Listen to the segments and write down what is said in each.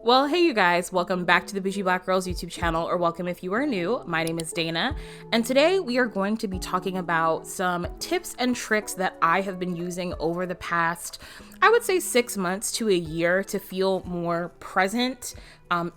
Well, hey you guys, welcome back to the Bougie Black Girls YouTube channel, or welcome if you are new. My name is Dana, and today we are going to be talking about some tips and tricks that I have been using over the past, I would say 6 months to a year to feel more present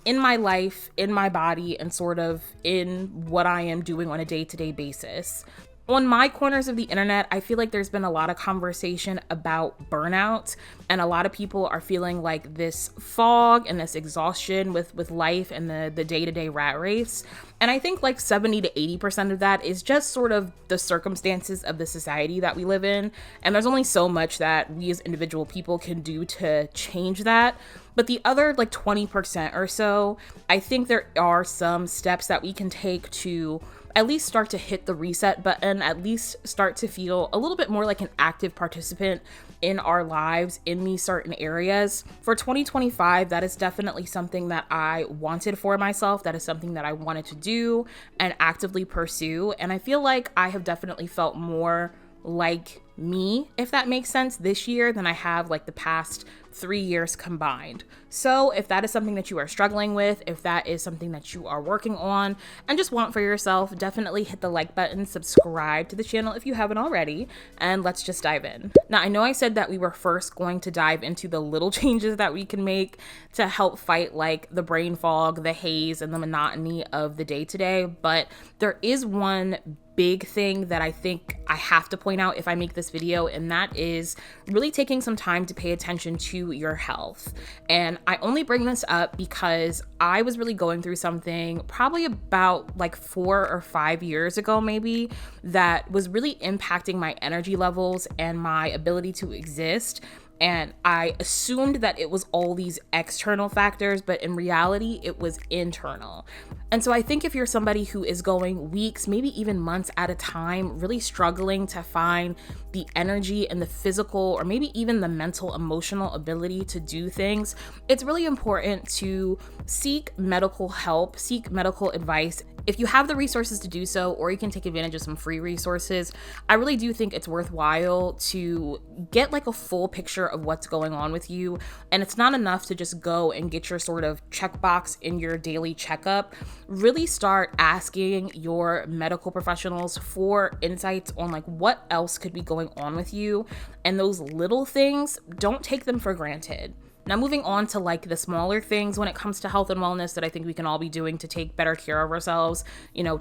in my life, in my body, and sort of in what I am doing on a day-to-day basis. On my corners of the internet, I feel like there's been a lot of conversation about burnout, and a lot of people are feeling like this fog and this exhaustion with life and the day-to-day rat race. And I think like 70 to 80% of that is just sort of the circumstances of the society that we live in. And there's only so much that we as individual people can do to change that. But the other like 20% or so, I think there are some steps that we can take to at least start to hit the reset button, at least start to feel a little bit more like an active participant in our lives in these certain areas. For 2025, that is definitely something that I wanted for myself. That is something that I wanted to do and actively pursue. And I feel like I have definitely felt more like me, if that makes sense, this year than I have like the past 3 years combined. So if that is something that you are struggling with, if that is something that you are working on and just want for yourself, definitely hit the like button, subscribe to the channel if you haven't already, and let's just dive in. Now, I know I said that we were first going to dive into the little changes that we can make to help fight like the brain fog, the haze, and the monotony of the day-to-day, but there is one big thing that I think I have to point out if I make this video, and that is really taking some time to pay attention to your health. And I only bring this up because I was really going through something probably about like 4 or 5 years ago maybe that was really impacting my energy levels and my ability to exist. And I assumed that it was all these external factors, but in reality, it was internal. And so I think if you're somebody who is going weeks, maybe even months at a time, really struggling to find the energy and the physical, or maybe even the mental, emotional ability to do things, it's really important to seek medical help, seek medical advice. If you have the resources to do so, or you can take advantage of some free resources, I really do think it's worthwhile to get like a full picture of what's going on with you. And it's not enough to just go and get your sort of checkbox in your daily checkup. Really start asking your medical professionals for insights on like what else could be going on with you. And those little things, don't take them for granted. Now, moving on to like the smaller things when it comes to health and wellness that I think we can all be doing to take better care of ourselves,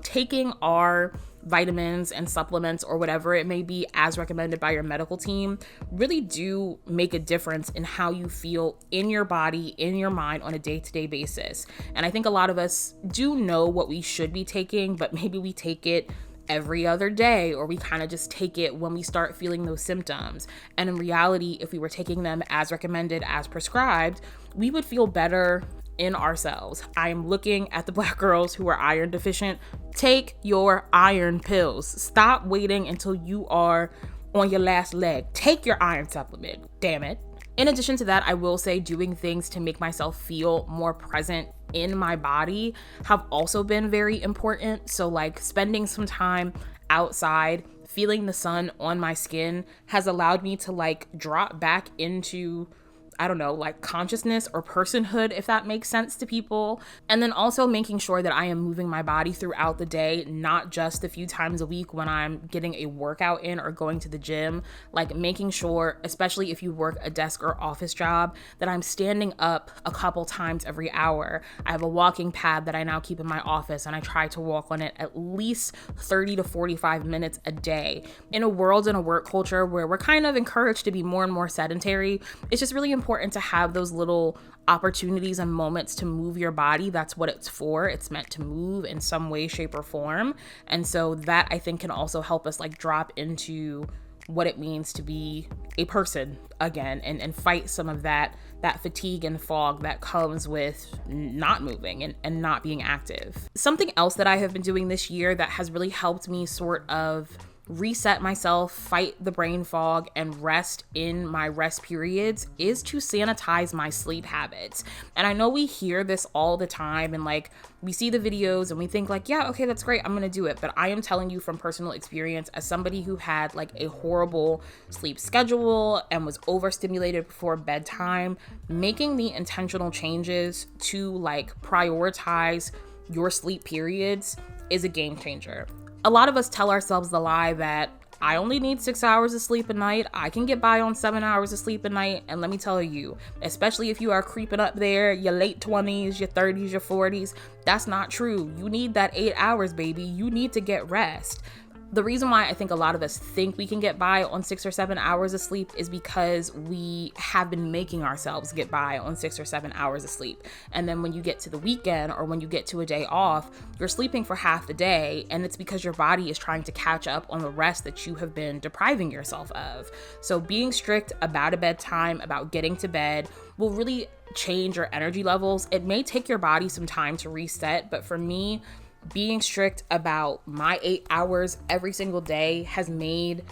taking our vitamins and supplements or whatever it may be as recommended by your medical team really do make a difference in how you feel in your body, in your mind on a day-to-day basis. And I think a lot of us do know what we should be taking, but maybe we take it every other day, or we kind of just take it when we start feeling those symptoms. And in reality, if we were taking them as recommended, as prescribed, we would feel better in ourselves. I am looking at the Black girls who are iron deficient. Take your iron pills. Stop waiting until you are on your last leg. Take your iron supplement, damn it. In addition to that, I will say doing things to make myself feel more present in my body have also been very important. So like spending some time outside, feeling the sun on my skin has allowed me to like drop back into, I don't know, like consciousness or personhood, if that makes sense to people. And then also making sure that I am moving my body throughout the day, not just a few times a week when I'm getting a workout in or going to the gym, like making sure, especially if you work a desk or office job, that I'm standing up a couple times every hour. I have a walking pad that I now keep in my office, and I try to walk on it at least 30 to 45 minutes a day. In a world and a work culture where we're kind of encouraged to be more and more sedentary, it's just really important to have those little opportunities and moments to move your body. That's what it's for. It's meant to move in some way, shape, or form. And so that I think can also help us like drop into what it means to be a person again, and fight some of that fatigue and fog that comes with not moving and not being active. Something else that I have been doing this year that has really helped me sort of reset myself, fight the brain fog, and rest in my rest periods is to sanitize my sleep habits. And I know we hear this all the time, and like we see the videos and we think like, yeah, okay, that's great, I'm gonna do it. But I am telling you from personal experience, as somebody who had like a horrible sleep schedule and was overstimulated before bedtime, making the intentional changes to like prioritize your sleep periods is a game changer. A lot of us tell ourselves the lie that I only need 6 hours of sleep a night. I can get by on 7 hours of sleep a night. And let me tell you, especially if you are creeping up there, your late 20s, your 30s, your 40s, that's not true. You need that 8 hours, baby. You need to get rest. The reason why I think a lot of us think we can get by on 6 or 7 hours of sleep is because we have been making ourselves get by on 6 or 7 hours of sleep. And then when you get to the weekend or when you get to a day off, you're sleeping for half the day, and it's because your body is trying to catch up on the rest that you have been depriving yourself of. So being strict about a bedtime, about getting to bed, will really change your energy levels. It may take your body some time to reset, but for me, being strict about my 8 hours every single day has made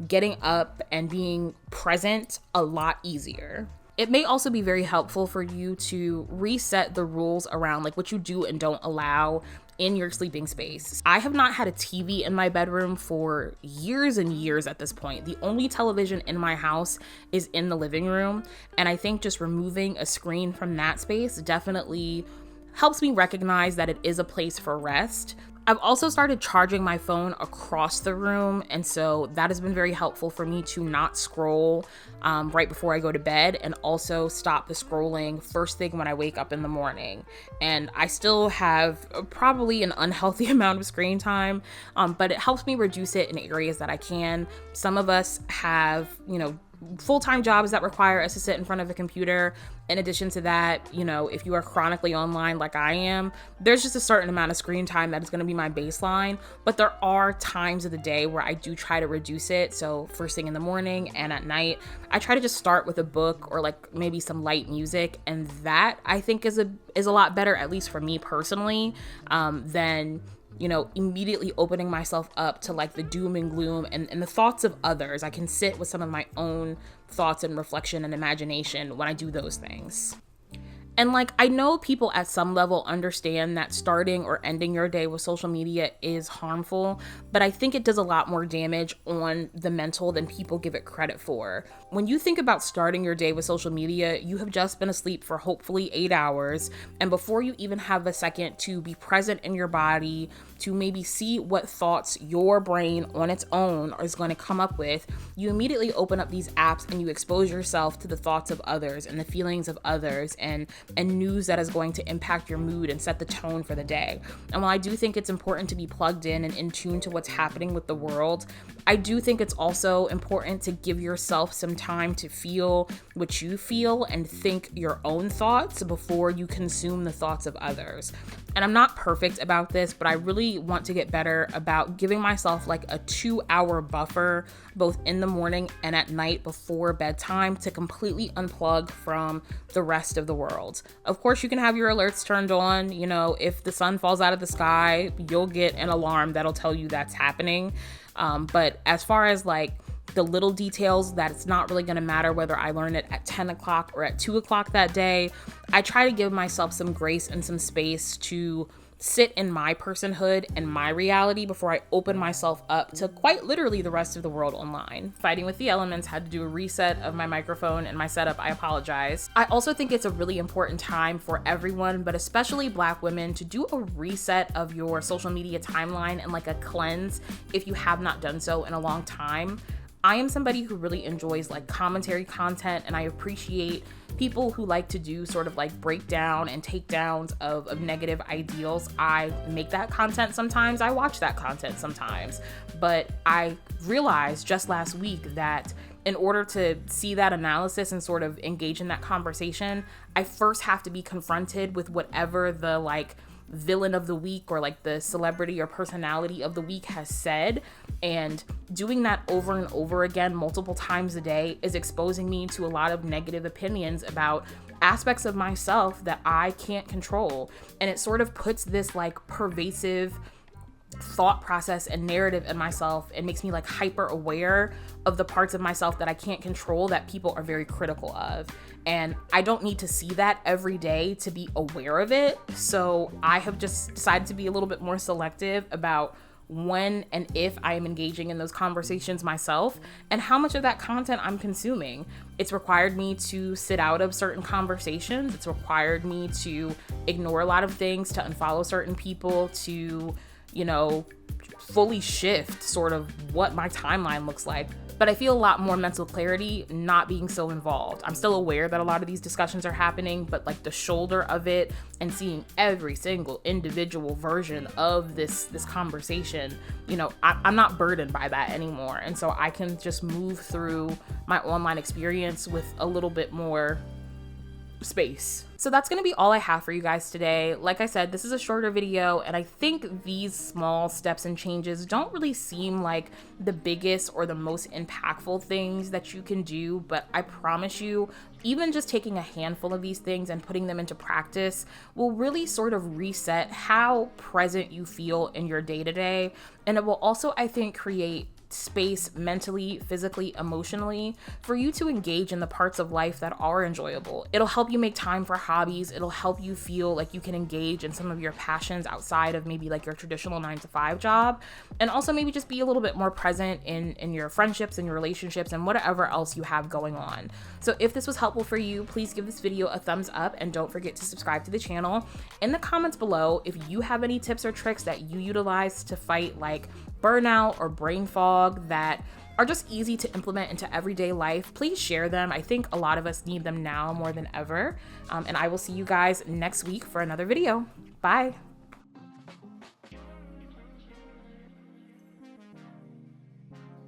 getting up and being present a lot easier. It may also be very helpful for you to reset the rules around like what you do and don't allow in your sleeping space. I have not had a TV in my bedroom for years and years at this point. The only television in my house is in the living room, and I think just removing a screen from that space definitely helps me recognize that it is a place for rest. I've also started charging my phone across the room, and so that has been very helpful for me to not scroll right before I go to bed, and also stop the scrolling first thing when I wake up in the morning. And I still have probably an unhealthy amount of screen time, but it helps me reduce it in areas that I can. Some of us have, full-time jobs that require us to sit in front of a computer. In addition to that, if you are chronically online like I am, there's just a certain amount of screen time that is going to be my baseline. But there are times of the day where I do try to reduce it. So first thing in the morning and at night, I try to just start with a book or like maybe some light music. And that I think is a lot better, at least for me personally, than immediately opening myself up to like the doom and gloom and the thoughts of others. I can sit with some of my own thoughts and reflection and imagination when I do those things. And like, I know people at some level understand that starting or ending your day with social media is harmful, but I think it does a lot more damage on the mental than people give it credit for. When you think about starting your day with social media, you have just been asleep for hopefully 8 hours. And before you even have a second to be present in your body, to maybe see what thoughts your brain on its own is going to come up with, you immediately open up these apps and you expose yourself to the thoughts of others and the feelings of others and news that is going to impact your mood and set the tone for the day. And while I do think it's important to be plugged in and in tune to what's happening with the world, I do think it's also important to give yourself some time to feel what you feel and think your own thoughts before you consume the thoughts of others. And I'm not perfect about this, but I really want to get better about giving myself like a 2-hour buffer, both in the morning and at night before bedtime, to completely unplug from the rest of the world. Of course, you can have your alerts turned on. If the sun falls out of the sky, you'll get an alarm that'll tell you that's happening. But as far as like the little details that it's not really going to matter whether I learn it at 10 o'clock or at 2 o'clock that day, I try to give myself some grace and some space to sit in my personhood and my reality before I open myself up to quite literally the rest of the world online. Fighting with the elements, had to do a reset of my microphone and my setup. I apologize. I also think it's a really important time for everyone, but especially Black women, to do a reset of your social media timeline and like a cleanse if you have not done so in a long time. I am somebody who really enjoys like commentary content, and I appreciate people who like to do sort of like breakdown and takedowns of negative ideals. I make that content sometimes, I watch that content sometimes, but I realized just last week that in order to see that analysis and sort of engage in that conversation, I first have to be confronted with whatever the like villain of the week or like the celebrity or personality of the week has said. And doing that over and over again multiple times a day is exposing me to a lot of negative opinions about aspects of myself that I can't control. And it sort of puts this like pervasive thought process and narrative in myself. It makes me like hyper aware of the parts of myself that I can't control that people are very critical of. And I don't need to see that every day to be aware of it. So I have just decided to be a little bit more selective about when and if I am engaging in those conversations myself and how much of that content I'm consuming. It's required me to sit out of certain conversations. It's required me to ignore a lot of things, to unfollow certain people, to, fully shift sort of what my timeline looks like. But I feel a lot more mental clarity not being so involved. I'm still aware that a lot of these discussions are happening, but like the shoulder of it and seeing every single individual version of this conversation, I'm not burdened by that anymore. And so I can just move through my online experience with a little bit more space. So that's going to be all I have for you guys today. Like I said, this is a shorter video, and I think these small steps and changes don't really seem like the biggest or the most impactful things that you can do, but I promise you, even just taking a handful of these things and putting them into practice will really sort of reset how present you feel in your day-to-day. And it will also, I think, create space mentally, physically, emotionally for you to engage in the parts of life that are enjoyable. It'll help you make time for hobbies. It'll help you feel like you can engage in some of your passions outside of maybe like your traditional 9-to-5 job, and also maybe just be a little bit more present in your friendships and your relationships and whatever else you have going on. So if this was helpful for you, please give this video a thumbs up and don't forget to subscribe to the channel. In the comments below, if you have any tips or tricks that you utilize to fight like burnout or brain fog that are just easy to implement into everyday life, please share them. I think a lot of us need them now more than ever. And I will see you guys next week for another video. Bye.